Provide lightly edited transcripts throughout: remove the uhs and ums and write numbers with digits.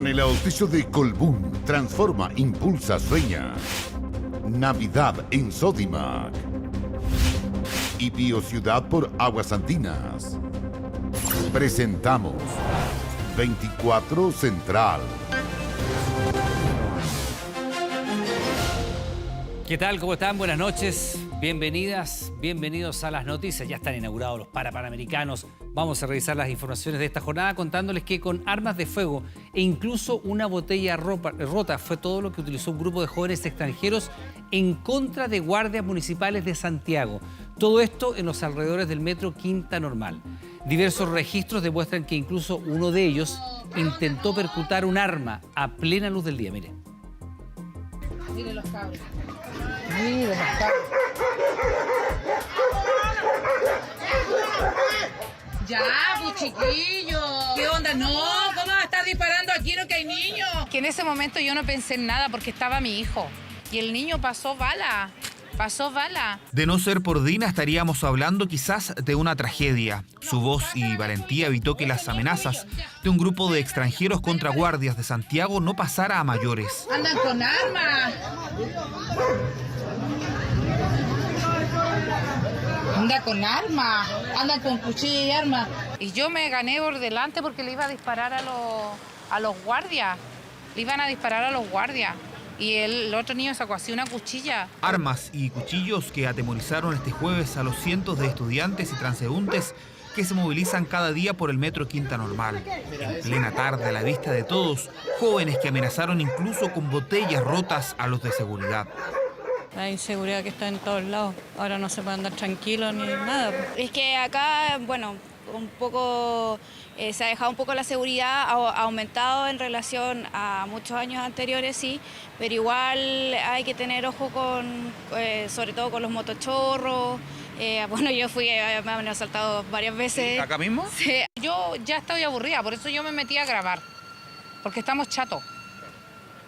El auspicio de Colbún transforma, impulsa, sueña. Navidad en Sodimac. Y Biociudad por Aguas Andinas. Presentamos 24 Central. ¿Qué tal? ¿Cómo están? Buenas noches. Bienvenidas, bienvenidos a las noticias. Ya están inaugurados los Panamericanos. Vamos a revisar las informaciones de esta jornada contándoles que con armas de fuego e incluso una botella rota fue todo lo que utilizó un grupo de jóvenes extranjeros en contra de guardias municipales de Santiago. Todo esto en los alrededores del metro Quinta Normal. Diversos registros demuestran que incluso uno de ellos intentó percutar un arma a plena luz del día. Miren. Miren los cabros. Miren los cabros. Ya, pues chiquillo. ¿Qué onda? No, ¿cómo vas a estar disparando aquí? No, que hay niños. Que en ese momento yo no pensé en nada porque estaba mi hijo. Y el niño pasó bala. Pasó bala. De no ser por Dina estaríamos hablando quizás de una tragedia. Su voz y valentía evitó que las amenazas de un grupo de extranjeros contra guardias de Santiago no pasara a mayores. Andan con armas. Anda con armas. Andan con cuchillo y armas. Y yo me gané por delante porque le iba a disparar a los guardias. Le iban a disparar a los guardias. Y el otro niño sacó así una cuchilla. Armas y cuchillos que atemorizaron este jueves a los cientos de estudiantes y transeúntes que se movilizan cada día por el metro Quinta Normal. En plena tarde, a la vista de todos, jóvenes que amenazaron incluso con botellas rotas a los de seguridad. La inseguridad que está en todos lados. Ahora no se puede andar tranquilo ni nada. Es que acá, bueno, un poco se ha dejado un poco la seguridad, ha aumentado en relación a muchos años anteriores, sí, pero igual hay que tener ojo con, sobre todo con los motochorros. Bueno, yo me han asaltado varias veces. ¿Acá mismo? Sí. Yo ya estoy aburrida, por eso yo me metí a grabar. Porque estamos chatos.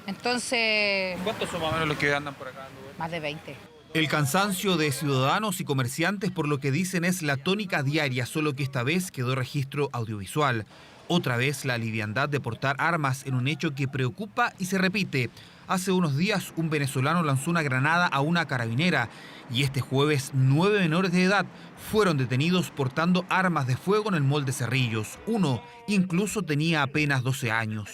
Entonces... ¿Cuántos son más o menos los que andan por acá? Más de 20. El cansancio de ciudadanos y comerciantes por lo que dicen es la tónica diaria, solo que esta vez quedó registro audiovisual. Otra vez la liviandad de portar armas en un hecho que preocupa y se repite. Hace unos días un venezolano lanzó una granada a una carabinera y este jueves 9 menores de edad fueron detenidos portando armas de fuego en el mall de Cerrillos. Uno incluso tenía apenas 12 años.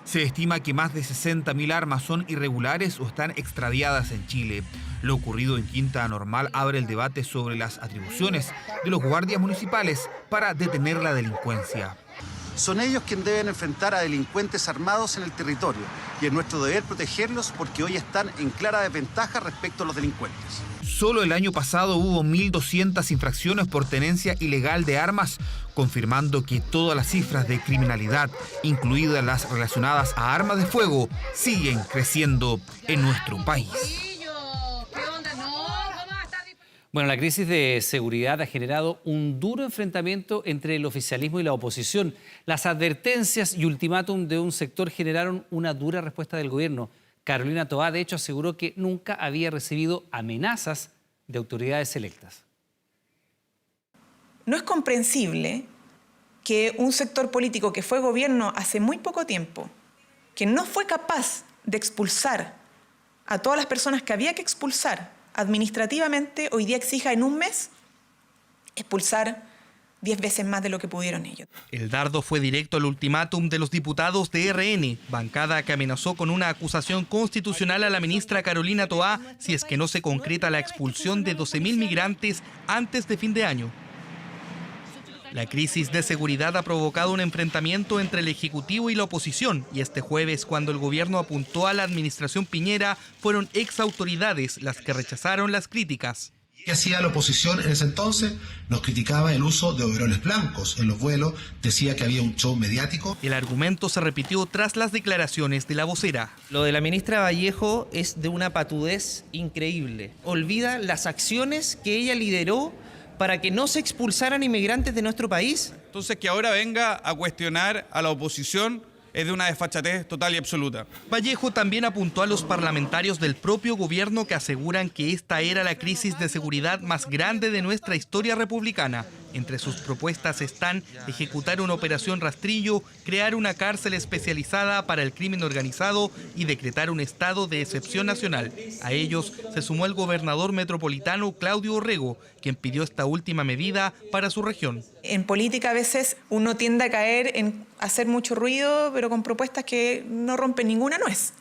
Se estima que más de 60.000 armas son irregulares o están extraviadas en Chile. Lo ocurrido en Quinta Normal abre el debate sobre las atribuciones de los guardias municipales para detener la delincuencia. Son ellos quienes deben enfrentar a delincuentes armados en el territorio y es nuestro deber protegerlos porque hoy están en clara desventaja respecto a los delincuentes. Solo el año pasado hubo 1.200 infracciones por tenencia ilegal de armas, confirmando que todas las cifras de criminalidad, incluidas las relacionadas a armas de fuego, siguen creciendo en nuestro país. Bueno, la crisis de seguridad ha generado un duro enfrentamiento entre el oficialismo y la oposición. Las advertencias y ultimátum de un sector generaron una dura respuesta del gobierno. Carolina Toá, de hecho, aseguró que nunca había recibido amenazas de autoridades electas. No es comprensible que un sector político que fue gobierno hace muy poco tiempo, que no fue capaz de expulsar a todas las personas que había que expulsar administrativamente, hoy día exija en un mes expulsar 10 veces más de lo que pudieron ellos. El dardo fue directo al ultimátum de los diputados de RN, bancada que amenazó con una acusación constitucional a la ministra Carolina Toá si es que no se concreta la expulsión de 12.000 migrantes antes de fin de año. La crisis de seguridad ha provocado un enfrentamiento entre el Ejecutivo y la oposición, y este jueves, cuando el gobierno apuntó a la administración Piñera, fueron exautoridades las que rechazaron las críticas. ¿Qué hacía la oposición en ese entonces? Nos criticaba el uso de overoles blancos en los vuelos, decía que había un show mediático. El argumento se repitió tras las declaraciones de la vocera. Lo de la ministra Vallejo es de una patudez increíble. Olvida las acciones que ella lideró para que no se expulsaran inmigrantes de nuestro país. Entonces, que ahora venga a cuestionar a la oposición es de una desfachatez total y absoluta. Vallejo también apuntó a los parlamentarios del propio gobierno que aseguran que esta era la crisis de seguridad más grande de nuestra historia republicana. Entre sus propuestas están ejecutar una operación rastrillo, crear una cárcel especializada para el crimen organizado y decretar un estado de excepción nacional. A ellos se sumó el gobernador metropolitano Claudio Orrego, quien pidió esta última medida para su región. En política a veces uno tiende a caer en hacer mucho ruido, pero con propuestas que no rompen ninguna nuez.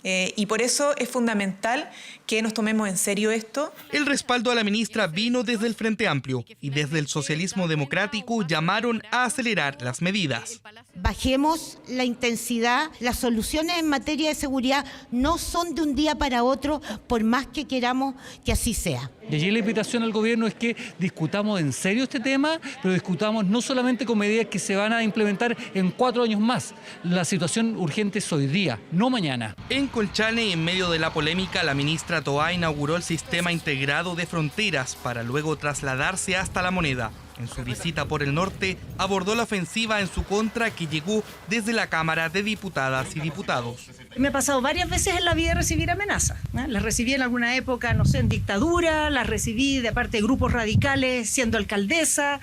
Y por eso es fundamental que nos tomemos en serio esto. El respaldo a la ministra vino desde el Frente Amplio y desde el socialismo democrático llamaron a acelerar las medidas. Bajemos la intensidad, las soluciones en materia de seguridad no son de un día para otro, por más que queramos que así sea. Y allí la invitación al gobierno es que discutamos en serio este tema, pero discutamos no solamente con medidas que se van a implementar en 4 años más. La situación urgente es hoy día, no mañana. En Colchane, en medio de la polémica, la ministra Toá inauguró el sistema integrado de fronteras para luego trasladarse hasta La Moneda. En su visita por el norte, abordó la ofensiva en su contra que llegó desde la Cámara de Diputadas y Diputados. Me ha pasado varias veces en la vida recibir amenazas. Las recibí en alguna época, no sé, en dictadura, las recibí de parte de grupos radicales siendo alcaldesa,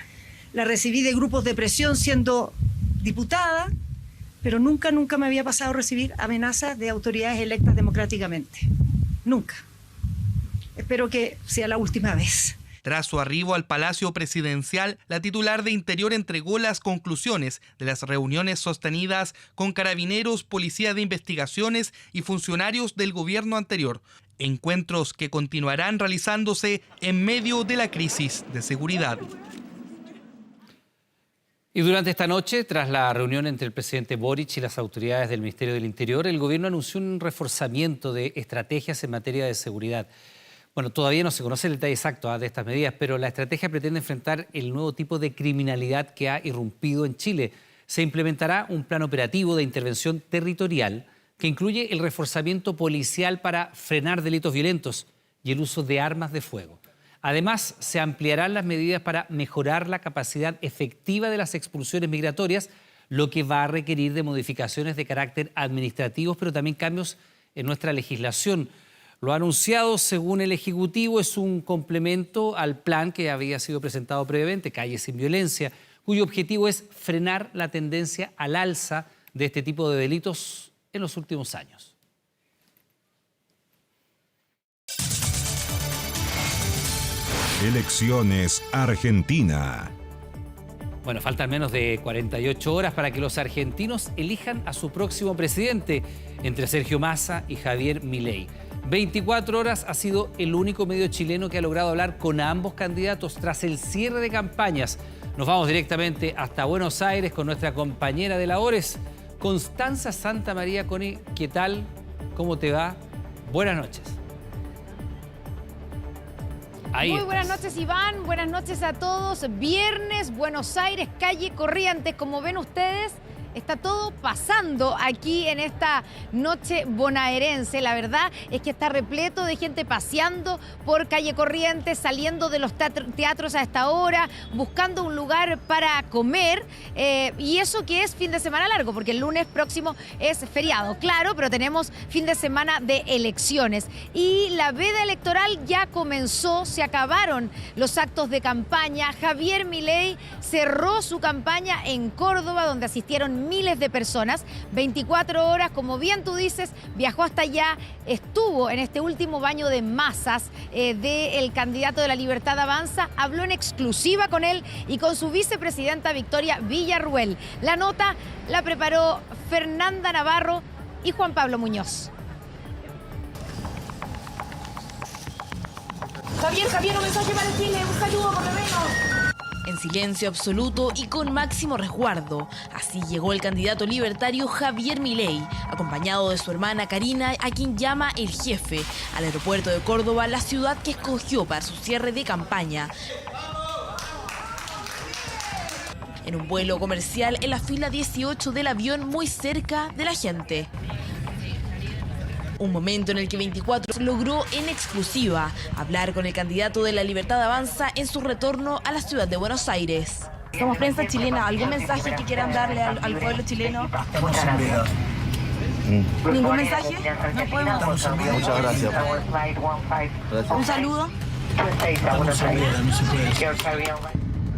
las recibí de grupos de presión siendo diputada, pero nunca me había pasado recibir amenazas de autoridades electas democráticamente. Nunca. Espero que sea la última vez. Tras su arribo al Palacio Presidencial, la titular de Interior entregó las conclusiones de las reuniones sostenidas con carabineros, policía de investigaciones y funcionarios del gobierno anterior. Encuentros que continuarán realizándose en medio de la crisis de seguridad. Y durante esta noche, tras la reunión entre el presidente Boric y las autoridades del Ministerio del Interior, el gobierno anunció un reforzamiento de estrategias en materia de seguridad. Bueno, todavía no se conoce el detalle exacto de estas medidas, pero la estrategia pretende enfrentar el nuevo tipo de criminalidad que ha irrumpido en Chile. Se implementará un plan operativo de intervención territorial que incluye el reforzamiento policial para frenar delitos violentos y el uso de armas de fuego. Además, se ampliarán las medidas para mejorar la capacidad efectiva de las expulsiones migratorias, lo que va a requerir de modificaciones de carácter administrativo, pero también cambios en nuestra legislación. Lo anunciado, según el Ejecutivo, es un complemento al plan que había sido presentado previamente, Calles sin Violencia, cuyo objetivo es frenar la tendencia al alza de este tipo de delitos en los últimos años. Elecciones Argentina. Bueno, faltan menos de 48 horas para que los argentinos elijan a su próximo presidente, entre Sergio Massa y Javier Milei. 24 horas ha sido el único medio chileno que ha logrado hablar con ambos candidatos tras el cierre de campañas. Nos vamos directamente hasta Buenos Aires con nuestra compañera de labores, Constanza Santamaría. Connie, ¿qué tal? ¿Cómo te va? Buenas noches. Muy buenas noches, Iván. Buenas noches a todos. Viernes, Buenos Aires, calle Corrientes. Como ven ustedes, está todo pasando aquí en esta noche bonaerense. La verdad es que está repleto de gente paseando por calle Corrientes, saliendo de los teatros a esta hora, buscando un lugar para comer. Y eso que es fin de semana largo, porque el lunes próximo es feriado, claro, pero tenemos fin de semana de elecciones. Y la veda electoral ya comenzó, se acabaron los actos de campaña. Javier Milei cerró su campaña en Córdoba, donde asistieron miles de personas. 24 horas, como bien tú dices, viajó hasta allá, estuvo en este último baño de masas del candidato de La Libertad Avanza, habló en exclusiva con él y con su vicepresidenta Victoria Villarruel. La nota la preparó Fernanda Navarro y Juan Pablo Muñoz. Javier, un mensaje para Chile, un saludo por lo menos. En silencio absoluto y con máximo resguardo. Así llegó el candidato libertario Javier Milei, acompañado de su hermana Karina, a quien llama el jefe, al aeropuerto de Córdoba, la ciudad que escogió para su cierre de campaña. En un vuelo comercial en la fila 18 del avión, muy cerca de la gente. Un momento en el que 24 logró en exclusiva hablar con el candidato de La Libertad Avanza en su retorno a la ciudad de Buenos Aires. Somos prensa chilena. ¿Algún mensaje que quieran darle al pueblo chileno? ¿Ningún mensaje? No podemos. Muchas gracias. ¿Un saludo?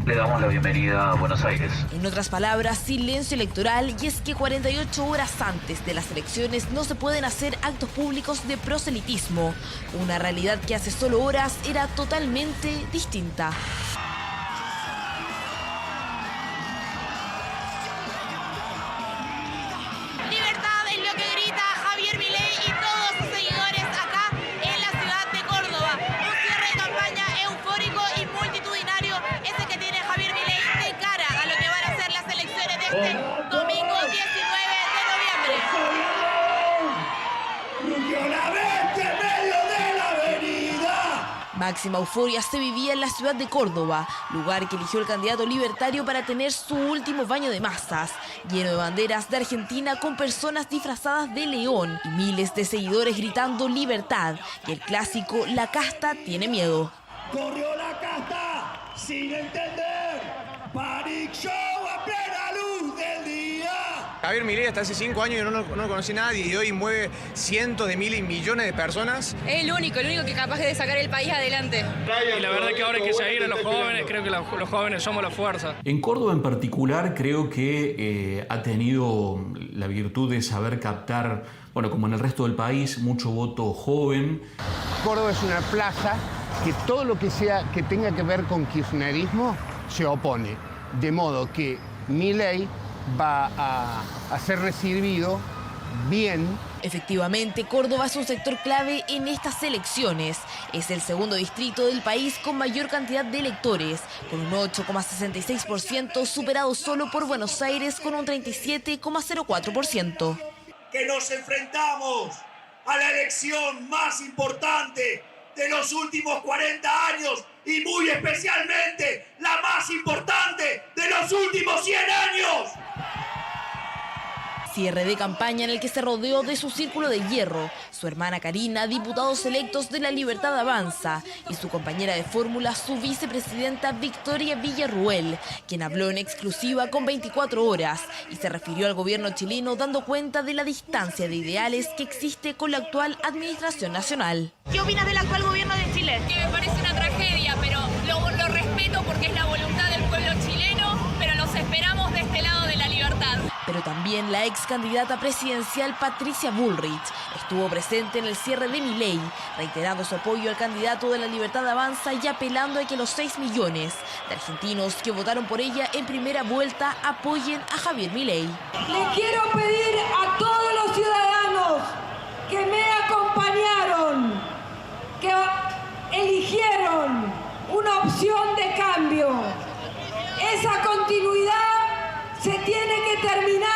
le damos la bienvenida a Buenos Aires. En otras palabras, silencio electoral, y es que 48 horas antes de las elecciones no se pueden hacer actos públicos de proselitismo, una realidad que hace solo horas era totalmente distinta. Libertad es lo que grita Javier Milei y todos sus seguidores acá en la ciudad de Córdoba. Un cierre de campaña eufórico y multitudinario es el que tiene Javier Milei de cara a lo que van a ser las elecciones de este domingo 19 de noviembre. Máxima euforia se vivía en la ciudad de Córdoba, lugar que eligió el candidato libertario para tener su último baño de masas, lleno de banderas de Argentina con personas disfrazadas de león y miles de seguidores gritando libertad, y el clásico La Casta tiene miedo. Corrió la casta sin entender, Panic Show a plena luz del día. Javier Milei hasta hace 5 años no lo conocí nadie y hoy mueve cientos de miles y millones de personas. Es el único que es capaz de sacar el país adelante. Y la verdad que ahora hay que seguir a los jóvenes, creo que los jóvenes somos la fuerza. En Córdoba en particular creo que ha tenido la virtud de saber captar, bueno, como en el resto del país, mucho voto joven. Córdoba es una plaza que todo lo que tenga que ver con kirchnerismo se opone, de modo que Milei va a ser recibido bien. Efectivamente, Córdoba es un sector clave en estas elecciones. Es el segundo distrito del país con mayor cantidad de electores, con un 8,66%, superado solo por Buenos Aires con un 37,04%. Que nos enfrentamos a la elección más importante de los últimos 40 años y muy especialmente la más importante de los últimos 100 años. Cierre de campaña en el que se rodeó de su círculo de hierro, su hermana Karina, diputados electos de La Libertad Avanza, y su compañera de fórmula, su vicepresidenta Victoria Villarruel, quien habló en exclusiva con 24 horas y se refirió al gobierno chileno dando cuenta de la distancia de ideales que existe con la actual administración nacional. ¿Qué opinas del actual gobierno de Chile? Que me parece una tragedia, pero lo respeto porque es la voluntad del pueblo chileno, pero los esperamos de este lado de la libertad. Pero también la ex candidata presidencial Patricia Bullrich estuvo presente en el cierre de Milei, reiterando su apoyo al candidato de La Libertad Avanza y apelando a que los 6 millones de argentinos que votaron por ella en primera vuelta apoyen a Javier Milei. Le quiero pedir a todos los ciudadanos que me acompañaron, que eligieron una opción de cambio. Esa continuidad se tiene que terminar.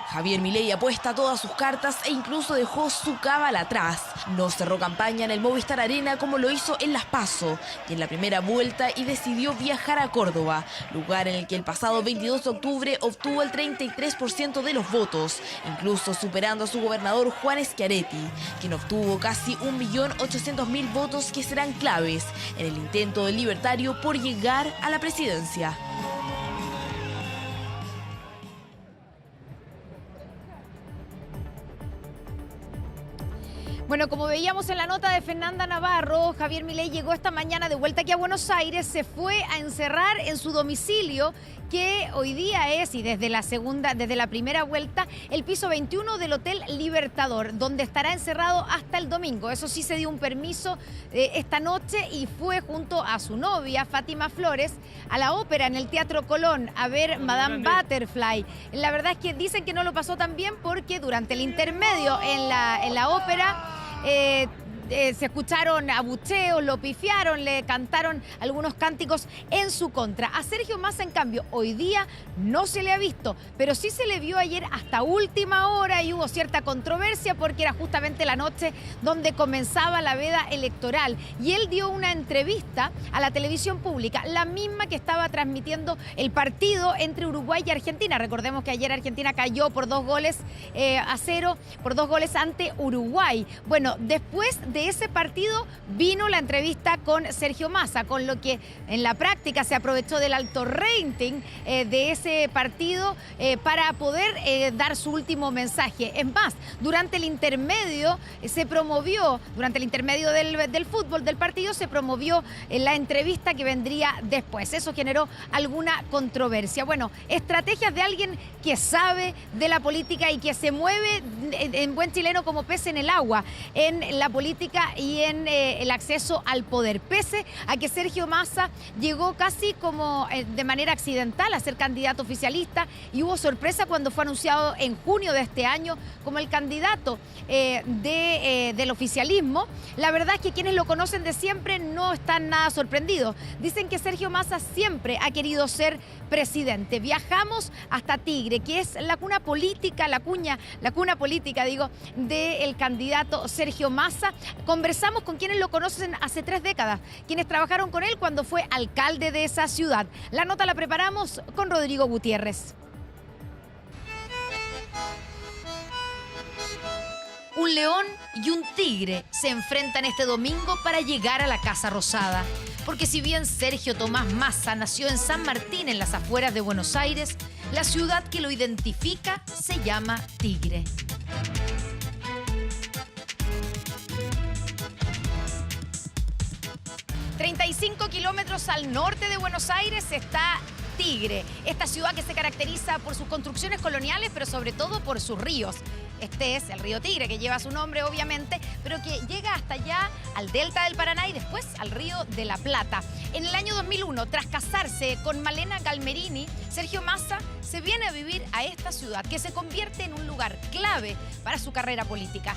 Javier Milei apuesta todas sus cartas e incluso dejó su cábala atrás. No cerró campaña en el Movistar Arena como lo hizo en Las PASO y en la primera vuelta y decidió viajar a Córdoba, lugar en el que el pasado 22 de octubre obtuvo el 33% de los votos, incluso superando a su gobernador Juan Schiaretti, quien obtuvo casi 1.800.000 votos que serán claves en el intento del libertario por llegar a la presidencia. Bueno, como veíamos en la nota de Fernanda Navarro, Javier Milei llegó esta mañana de vuelta aquí a Buenos Aires, se fue a encerrar en su domicilio, que hoy día es, y desde la primera vuelta, el piso 21 del Hotel Libertador, donde estará encerrado hasta el domingo. Eso sí, se dio un permiso esta noche y fue junto a su novia, Fátima Flores, a la ópera en el Teatro Colón a ver Madame Butterfly. La verdad es que dicen que no lo pasó tan bien porque durante el intermedio en la ópera se escucharon abucheos, lo pifiaron, le cantaron algunos cánticos en su contra. A Sergio Massa, en cambio, hoy día no se le ha visto, pero sí se le vio ayer hasta última hora y hubo cierta controversia porque era justamente la noche donde comenzaba la veda electoral. Y él dio una entrevista a la televisión pública, la misma que estaba transmitiendo el partido entre Uruguay y Argentina. Recordemos que ayer Argentina cayó por 2-0 ante Uruguay. Bueno, después de ese partido vino la entrevista con Sergio Massa, con lo que en la práctica se aprovechó del alto rating de ese partido para poder dar su último mensaje. Es más, durante el intermedio se promovió, durante el intermedio del fútbol del partido, se promovió la entrevista que vendría después. Eso generó alguna controversia. Bueno, estrategias de alguien que sabe de la política y que se mueve en buen chileno como pez en el agua, en la política y en el acceso al poder. Pese a que Sergio Massa llegó casi como de manera accidental a ser candidato oficialista y hubo sorpresa cuando fue anunciado en junio de este año como el candidato del oficialismo, la verdad es que quienes lo conocen de siempre no están nada sorprendidos. Dicen que Sergio Massa siempre ha querido ser presidente. Viajamos hasta Tigre, que es la cuna política, la cuna política, digo, del candidato Sergio Massa. Conversamos con quienes lo conocen hace 3 décadas, quienes trabajaron con él cuando fue alcalde de esa ciudad. La nota la preparamos con Rodrigo Gutiérrez. Un león y un tigre se enfrentan este domingo para llegar a la Casa Rosada. Porque si bien Sergio Tomás Massa nació en San Martín, en las afueras de Buenos Aires, la ciudad que lo identifica se llama Tigre. ...35 kilómetros al norte de Buenos Aires está Tigre. Esta ciudad que se caracteriza por sus construcciones coloniales, pero sobre todo por sus ríos. Este es el río Tigre, que lleva su nombre obviamente, pero que llega hasta allá, al delta del Paraná y después al río de la Plata. En el año 2001, tras casarse con Malena Galmerini, Sergio Massa se viene a vivir a esta ciudad, que se convierte en un lugar clave para su carrera política.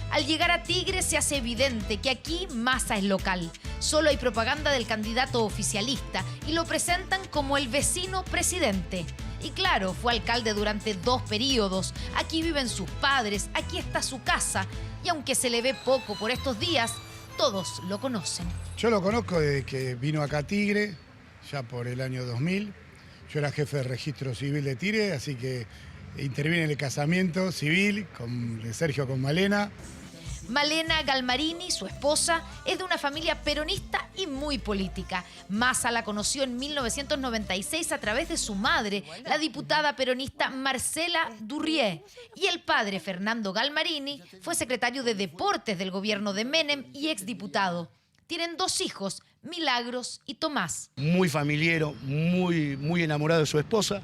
Al llegar a Tigre se hace evidente que aquí Massa es local. Solo hay propaganda del candidato oficialista y lo presentan como el vecino presidente. Y claro, fue alcalde durante 2 periodos. Aquí viven sus padres, aquí está su casa. Y aunque se le ve poco por estos días, todos lo conocen. Yo lo conozco desde que vino acá a Tigre, ya por el año 2000. Yo era jefe de registro civil de Tigre, así que intervine en el casamiento civil de Sergio con Malena. Malena Galmarini, su esposa, es de una familia peronista y muy política. Massa la conoció en 1996 a través de su madre, la diputada peronista Marcela Durrié. Y el padre, Fernando Galmarini, fue secretario de Deportes del gobierno de Menem y exdiputado. Tienen 2 hijos, Milagros y Tomás. Muy familiero, muy enamorado de su esposa.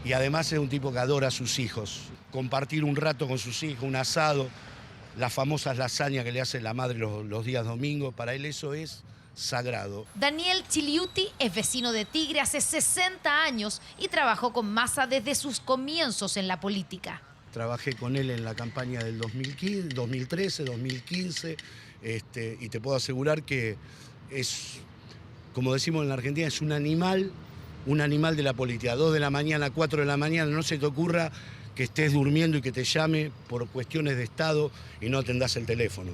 Y además es un tipo que adora a sus hijos. Compartir un rato con sus hijos, un asado, las famosas lasañas que le hace la madre los días domingos, para él eso es sagrado. Daniel Chiliuti es vecino de Tigre hace 60 años y trabajó con Massa desde sus comienzos en la política. Trabajé con él en la campaña del 2015, 2013, 2015, y te puedo asegurar que es, como decimos en la Argentina, es un animal de la política. 2 de la mañana, 4 de la mañana, no se te ocurra que estés durmiendo y que te llame por cuestiones de Estado y no atendás el teléfono.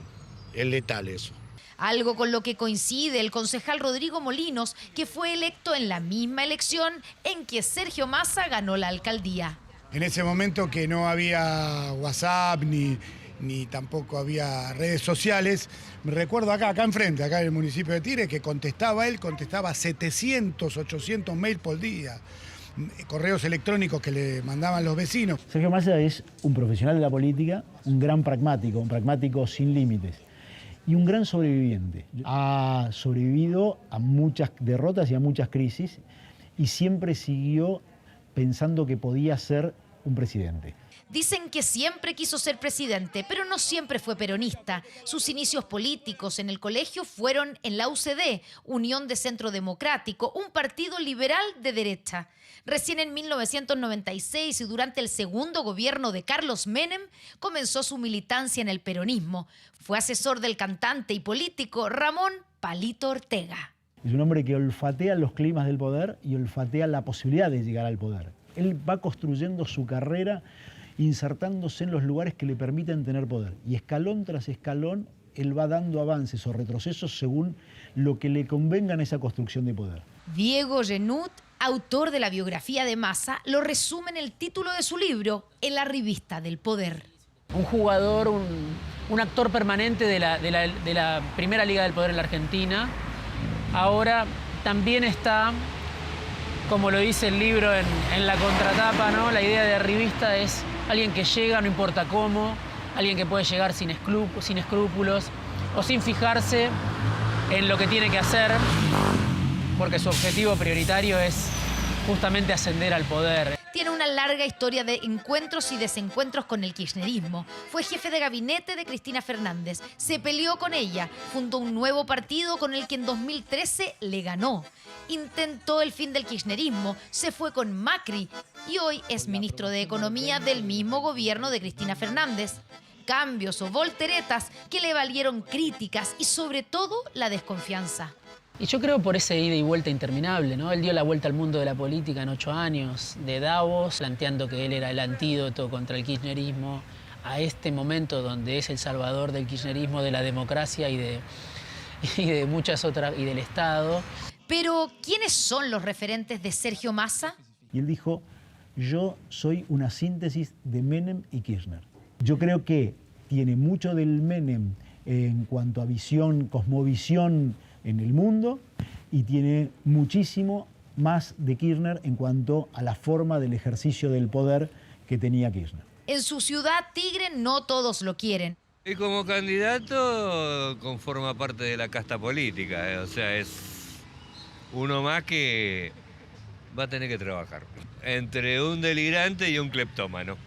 Es letal eso. Algo con lo que coincide el concejal Rodrigo Molinos, que fue electo en la misma elección en que Sergio Massa ganó la alcaldía. En ese momento que no había WhatsApp ni tampoco había redes sociales, me recuerdo acá enfrente, acá en el municipio de Tigre, que contestaba 700, 800 mails por día. Correos electrónicos que le mandaban los vecinos. Sergio Massa es un profesional de la política, un gran pragmático, un pragmático sin límites y un gran sobreviviente. Ha sobrevivido a muchas derrotas y a muchas crisis y siempre siguió pensando que podía ser un presidente. Dicen que siempre quiso ser presidente, pero no siempre fue peronista. Sus inicios políticos en el colegio fueron en la UCD, Unión de Centro Democrático, un partido liberal de derecha. Recién en 1996 y durante el segundo gobierno de Carlos Menem comenzó su militancia en el peronismo. Fue asesor del cantante y político Ramón Palito Ortega. Es un hombre que olfatea los climas del poder y olfatea la posibilidad de llegar al poder. Él va construyendo su carrera insertándose en los lugares que le permiten tener poder. Y escalón tras escalón, él va dando avances o retrocesos según lo que le convenga en esa construcción de poder. Diego Genut, autor de la biografía de Massa, lo resume en el título de su libro, El arribista del poder. Un jugador, un actor permanente de la primera liga del poder en la Argentina. Ahora también está, como lo dice el libro en la contratapa, ¿no? La idea de arribista es alguien que llega, no importa cómo, alguien que puede llegar sin escrúpulos o sin fijarse en lo que tiene que hacer, porque su objetivo prioritario es justamente ascender al poder. Tiene una larga historia de encuentros y desencuentros con el kirchnerismo. Fue jefe de gabinete de Cristina Fernández. Se peleó con ella. Fundó un nuevo partido con el que en 2013 le ganó. Intentó el fin del kirchnerismo. Se fue con Macri. Y hoy es ministro de Economía del mismo gobierno de Cristina Fernández. Cambios o volteretas que le valieron críticas y sobre todo la desconfianza. Y yo creo por ese ida y vuelta interminable, ¿no? Él dio la vuelta al mundo de la política en 8 años, de Davos, planteando que él era el antídoto contra el kirchnerismo, a este momento donde es el salvador del kirchnerismo, de la democracia y de muchas otras, y del Estado. Pero, ¿quiénes son los referentes de Sergio Massa? Y él dijo, yo soy una síntesis de Menem y Kirchner. Yo creo que tiene mucho del Menem en cuanto a visión, cosmovisión en el mundo, y tiene muchísimo más de Kirchner en cuanto a la forma del ejercicio del poder que tenía Kirchner. En su ciudad Tigre no todos lo quieren. Y como candidato conforma parte de la casta política, o sea, es uno más que va a tener que trabajar. Entre un delirante y un cleptómano.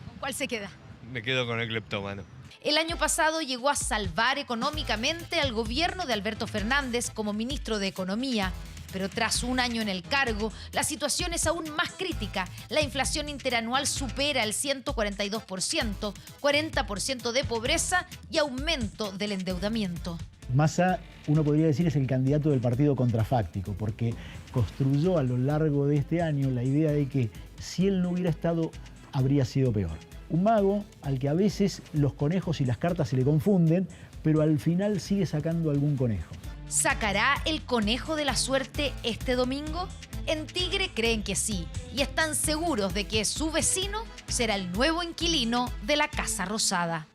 ¿Con cuál se queda? Me quedo con el cleptómano. El año pasado llegó a salvar económicamente al gobierno de Alberto Fernández como ministro de Economía. Pero tras un año en el cargo, la situación es aún más crítica. La inflación interanual supera el 142%, 40% de pobreza y aumento del endeudamiento. Massa, uno podría decir, es el candidato del partido contrafáctico, porque construyó a lo largo de este año la idea de que si él no hubiera estado, habría sido peor. Un mago al que a veces los conejos y las cartas se le confunden, pero al final sigue sacando algún conejo. ¿Sacará el conejo de la suerte este domingo? En Tigre creen que sí, y están seguros de que su vecino será el nuevo inquilino de la Casa Rosada.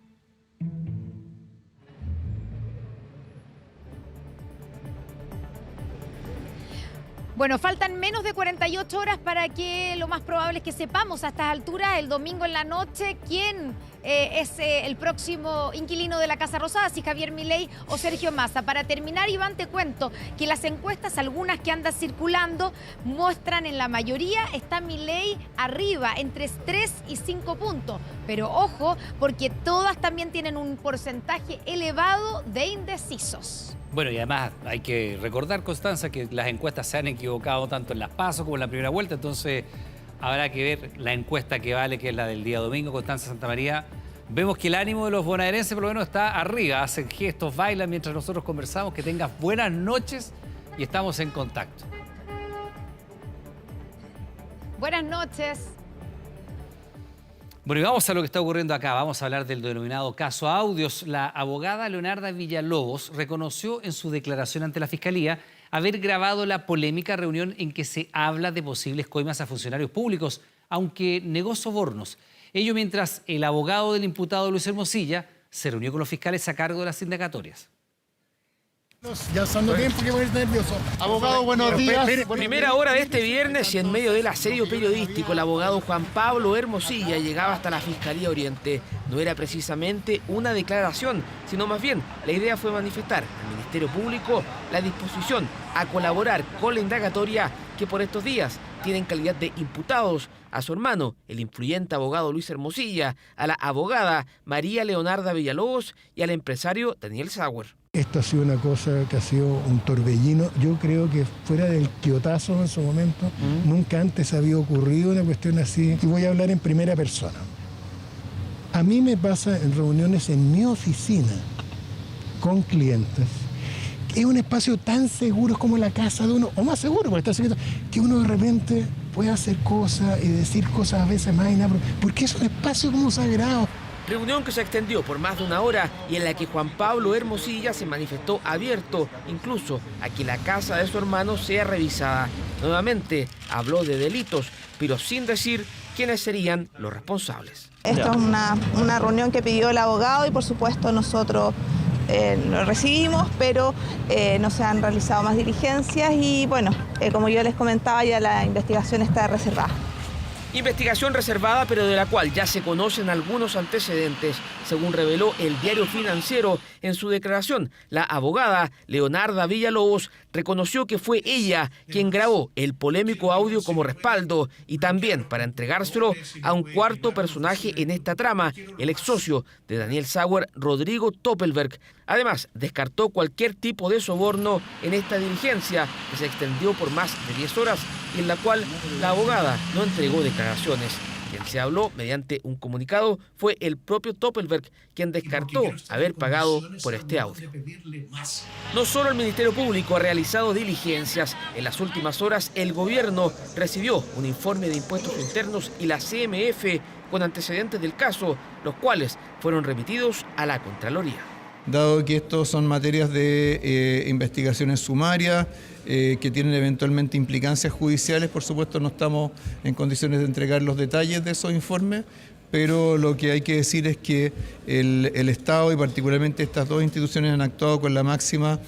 Bueno, faltan menos de 48 horas para que lo más probable es que sepamos a estas alturas, el domingo en la noche, quién es el próximo inquilino de la Casa Rosada, si Javier Milei o Sergio Massa. Para terminar, Iván, te cuento que las encuestas, algunas que andan circulando, muestran en la mayoría está Milei arriba, entre 3 y 5 puntos. Pero ojo, porque todas también tienen un porcentaje elevado de indecisos. Bueno, y además hay que recordar, Constanza, que las encuestas se han equivocado tanto en las PASO como en la primera vuelta, entonces habrá que ver la encuesta que vale, que es la del día domingo. Constanza Santamaría, vemos que el ánimo de los bonaerenses por lo menos está arriba, hacen gestos, bailan mientras nosotros conversamos. Que tengas buenas noches y estamos en contacto. Buenas noches. Bueno, y vamos a lo que está ocurriendo acá. Vamos a hablar del denominado caso Audios. La abogada Leonarda Villalobos reconoció en su declaración ante la Fiscalía haber grabado la polémica reunión en que se habla de posibles coimas a funcionarios públicos, aunque negó sobornos. Ello mientras el abogado del imputado Luis Hermosilla se reunió con los fiscales a cargo de las indagatorias. Ya usando tiempo que ponerse nervioso. Abogado, buenos días. Primera hora de este viernes y en medio del asedio periodístico, el abogado Juan Pablo Hermosilla llegaba hasta la Fiscalía Oriente. No era precisamente una declaración, sino más bien la idea fue manifestar al Ministerio Público la disposición a colaborar con la indagatoria que por estos días tienen calidad de imputados a su hermano, el influyente abogado Luis Hermosilla, a la abogada María Leonarda Villalobos y al empresario Daniel Sauer. Esto ha sido una cosa que ha sido un torbellino. Yo creo que fuera del quiotazo en su momento, nunca antes había ocurrido una cuestión así. Y voy a hablar en primera persona. A mí me pasa en reuniones en mi oficina con clientes. Es un espacio tan seguro como la casa de uno, o más seguro, porque está secreto, que uno de repente puede hacer cosas y decir cosas a veces más inapropiadas, porque es un espacio como sagrado. Reunión que se extendió por más de una hora y en la que Juan Pablo Hermosilla se manifestó abierto incluso a que la casa de su hermano sea revisada. Nuevamente habló de delitos, pero sin decir quiénes serían los responsables. Esto es una reunión que pidió el abogado y por supuesto nosotros lo recibimos, pero no se han realizado más diligencias y bueno, como yo les comentaba, ya la investigación está reservada. Investigación reservada, pero de la cual ya se conocen algunos antecedentes, según reveló el Diario Financiero en su declaración. La abogada Leonarda Villalobos reconoció que fue ella quien grabó el polémico audio como respaldo y también para entregárselo a un cuarto personaje en esta trama, el ex socio de Daniel Sauer, Rodrigo Toppelberg. Además, descartó cualquier tipo de soborno en esta diligencia que se extendió por más de 10 horas y en la cual la abogada no entregó declaraciones. Quien se habló mediante un comunicado fue el propio Toppelberg, quien descartó haber pagado por este audio. No solo el Ministerio Público ha realizado diligencias. En las últimas horas, el gobierno recibió un informe de impuestos internos y la CMF con antecedentes del caso, los cuales fueron remitidos a la Contraloría. Dado que estos son materias de investigaciones sumarias, que tienen eventualmente implicancias judiciales, por supuesto no estamos en condiciones de entregar los detalles de esos informes, pero lo que hay que decir es que el Estado y particularmente estas dos instituciones han actuado con la máxima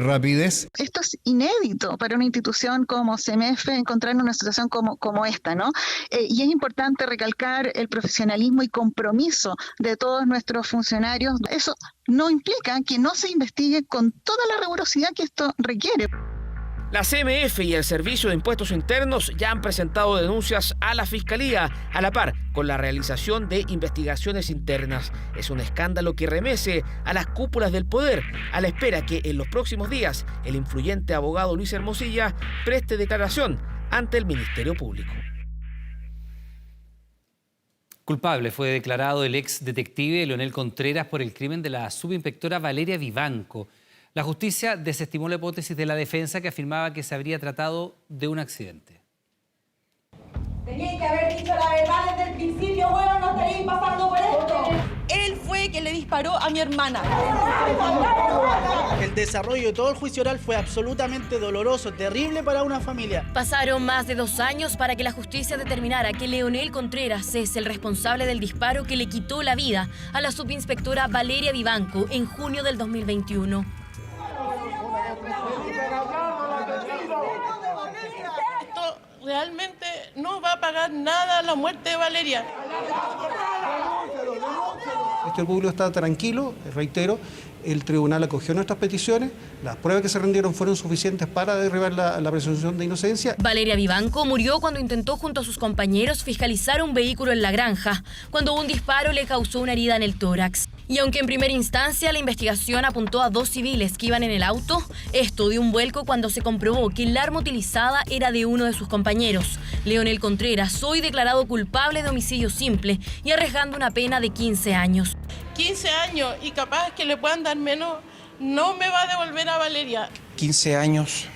rapidez. Esto es inédito para una institución como CMF encontrar en una situación como esta, ¿no? Y es importante recalcar el profesionalismo y compromiso de todos nuestros funcionarios. Eso no implica que no se investigue con toda la rigurosidad que esto requiere. La CMF y el Servicio de Impuestos Internos ya han presentado denuncias a la Fiscalía, a la par con la realización de investigaciones internas. Es un escándalo que remece a las cúpulas del poder, a la espera que en los próximos días el influyente abogado Luis Hermosilla preste declaración ante el Ministerio Público. Culpable fue declarado el ex detective Leonel Contreras por el crimen de la subinspectora Valeria Vivanco. La justicia desestimó la hipótesis de la defensa que afirmaba que se habría tratado de un accidente. Tenían que haber dicho la verdad desde el principio, bueno, no estarían pasando por esto. Él fue quien le disparó a mi hermana. El desarrollo de todo el juicio oral fue absolutamente doloroso, terrible para una familia. Pasaron más de 2 años para que la justicia determinara que Leonel Contreras es el responsable del disparo que le quitó la vida a la subinspectora Valeria Vivanco en junio del 2021. Esto realmente no va a pagar nada la muerte de Valeria. El público está tranquilo, reitero, el tribunal acogió nuestras peticiones, las pruebas que se rindieron fueron suficientes para derribar la presunción de inocencia. Valeria Vivanco murió cuando intentó junto a sus compañeros fiscalizar un vehículo en la granja, cuando un disparo le causó una herida en el tórax. Y aunque en primera instancia la investigación apuntó a 2 civiles que iban en el auto, esto dio un vuelco cuando se comprobó que el arma utilizada era de uno de sus compañeros. Leonel Contreras, hoy declarado culpable de homicidio simple y arriesgando una pena de 15 años. 15 años y capaz que le puedan dar menos, no me va a devolver a Valeria. 15 años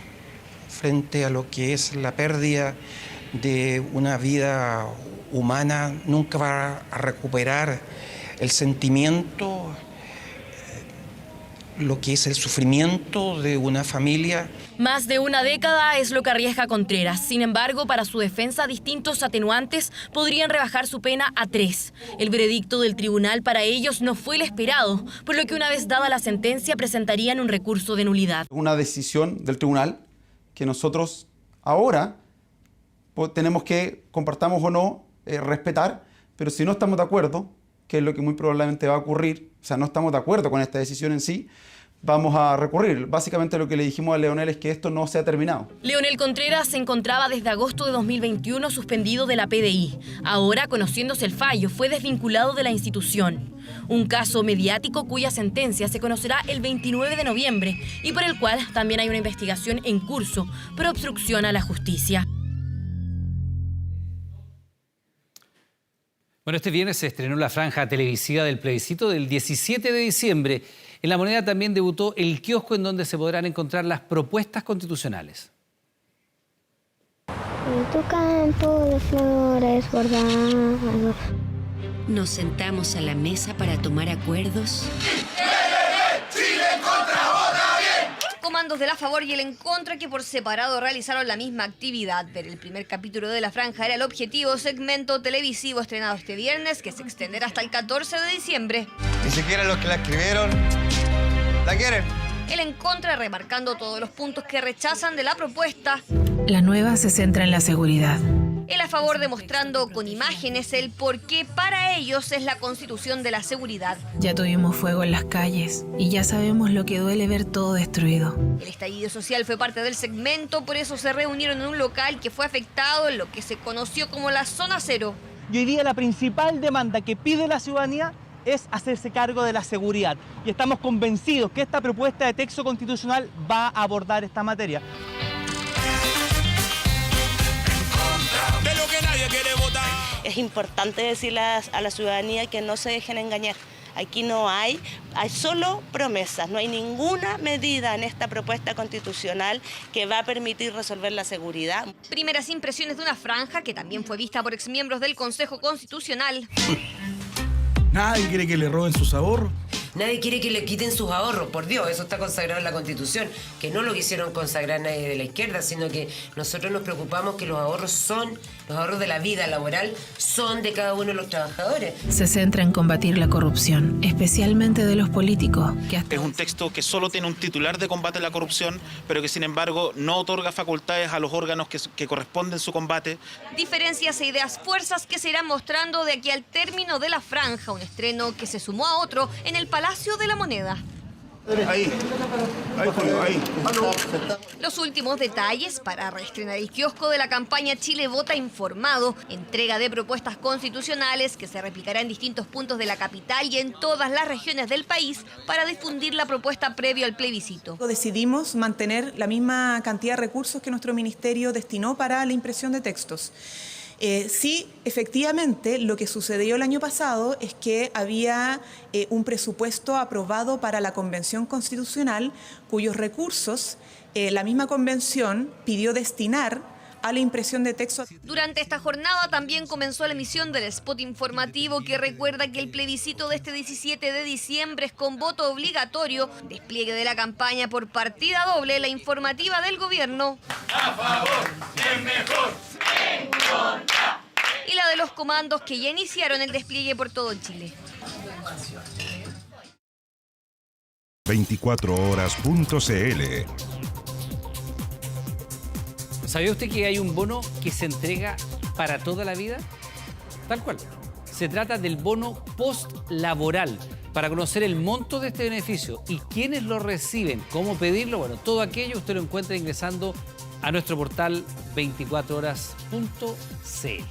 frente a lo que es la pérdida de una vida humana, nunca va a recuperar el sentimiento, lo que es el sufrimiento de una familia. Más de una década es lo que arriesga Contreras. Sin embargo, para su defensa, distintos atenuantes podrían rebajar su pena a 3. El veredicto del tribunal para ellos no fue el esperado, por lo que una vez dada la sentencia presentarían un recurso de nulidad. Una decisión del tribunal que nosotros ahora tenemos que, compartamos o no, respetar, pero si no estamos de acuerdo, que es lo que muy probablemente va a ocurrir, o sea, no estamos de acuerdo con esta decisión en sí, vamos a recurrir. Básicamente lo que le dijimos a Leonel es que esto no se ha terminado. Leonel Contreras se encontraba desde agosto de 2021 suspendido de la PDI. Ahora, conociéndose el fallo, fue desvinculado de la institución. Un caso mediático cuya sentencia se conocerá el 29 de noviembre y por el cual también hay una investigación en curso por obstrucción a la justicia. Bueno, este viernes se estrenó la franja televisiva del plebiscito del 17 de diciembre. En La Moneda también debutó el kiosco en donde se podrán encontrar las propuestas constitucionales. En tu campo de flores bordados. Nos sentamos a la mesa para tomar acuerdos. ¡Chile contra vota bien! Comandos de la Favor y el En Contra, que por separado realizaron la misma actividad. Ver el primer capítulo de La Franja era el objetivo, segmento televisivo estrenado este viernes, que se extenderá hasta el 14 de diciembre. Ni siquiera los que la escribieron la quieren. El En Contra remarcando todos los puntos que rechazan de la propuesta. La nueva se centra en la seguridad. El A Favor demostrando con imágenes el por qué para ellos es la Constitución de la seguridad. Ya tuvimos fuego en las calles y ya sabemos lo que duele ver todo destruido. El estallido social fue parte del segmento, por eso se reunieron en un local que fue afectado en lo que se conoció como la Zona Cero. Y hoy día la principal demanda que pide la ciudadanía es hacerse cargo de la seguridad. Y estamos convencidos que esta propuesta de texto constitucional va a abordar esta materia. De lo que nadie quiere votar. Es importante decirle a la ciudadanía que no se dejen engañar. Aquí no hay solo promesas, no hay ninguna medida en esta propuesta constitucional que va a permitir resolver la seguridad. Primeras impresiones de una franja que también fue vista por exmiembros del Consejo Constitucional. Nadie quiere que le roben sus ahorros. Nadie quiere que le quiten sus ahorros, por Dios, eso está consagrado en la Constitución, que no lo quisieron consagrar nadie de la izquierda, sino que nosotros nos preocupamos que los ahorros de la vida laboral son de cada uno de los trabajadores. Se centra en combatir la corrupción, especialmente de los políticos. Es un texto que solo tiene un titular de combate a la corrupción, pero que sin embargo no otorga facultades a los órganos que corresponden su combate. Diferencias e ideas fuerzas que se irán mostrando de aquí al término de La Franja, un estreno que se sumó a otro en el Palacio de la Moneda. Ahí. Los últimos detalles para reestrenar el kiosco de la campaña Chile Vota Informado, entrega de propuestas constitucionales que se replicará en distintos puntos de la capital y en todas las regiones del país para difundir la propuesta previo al plebiscito. Decidimos mantener la misma cantidad de recursos que nuestro ministerio destinó para la impresión de textos. Sí, efectivamente, lo que sucedió el año pasado es que había un presupuesto aprobado para la Convención Constitucional cuyos recursos la misma convención pidió destinar a la impresión de textos. Durante esta jornada también comenzó la emisión del spot informativo que recuerda que el plebiscito de este 17 de diciembre es con voto obligatorio, despliegue de la campaña por partida doble, la informativa del gobierno. A favor, es mejor. En contra. Y la de los comandos que ya iniciaron el despliegue por todo Chile. 24horas.cl. ¿Sabía usted que hay un bono que se entrega para toda la vida? Tal cual. Se trata del bono post-laboral. Para conocer el monto de este beneficio y quiénes lo reciben, cómo pedirlo, bueno, todo aquello usted lo encuentra ingresando a nuestro portal 24horas.cl.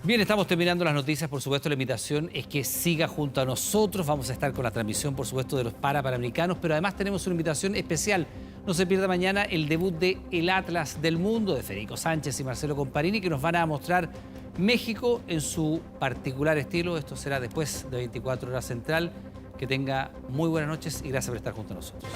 Bien, estamos terminando las noticias. Por supuesto, la invitación es que siga junto a nosotros. Vamos a estar con la transmisión, por supuesto, de los Panamericanos, pero además tenemos una invitación especial. No se pierda mañana el debut de El Atlas del Mundo, de Federico Sánchez y Marcelo Comparini, que nos van a mostrar México en su particular estilo. Esto será después de 24 horas central. Que tenga muy buenas noches y gracias por estar junto a nosotros.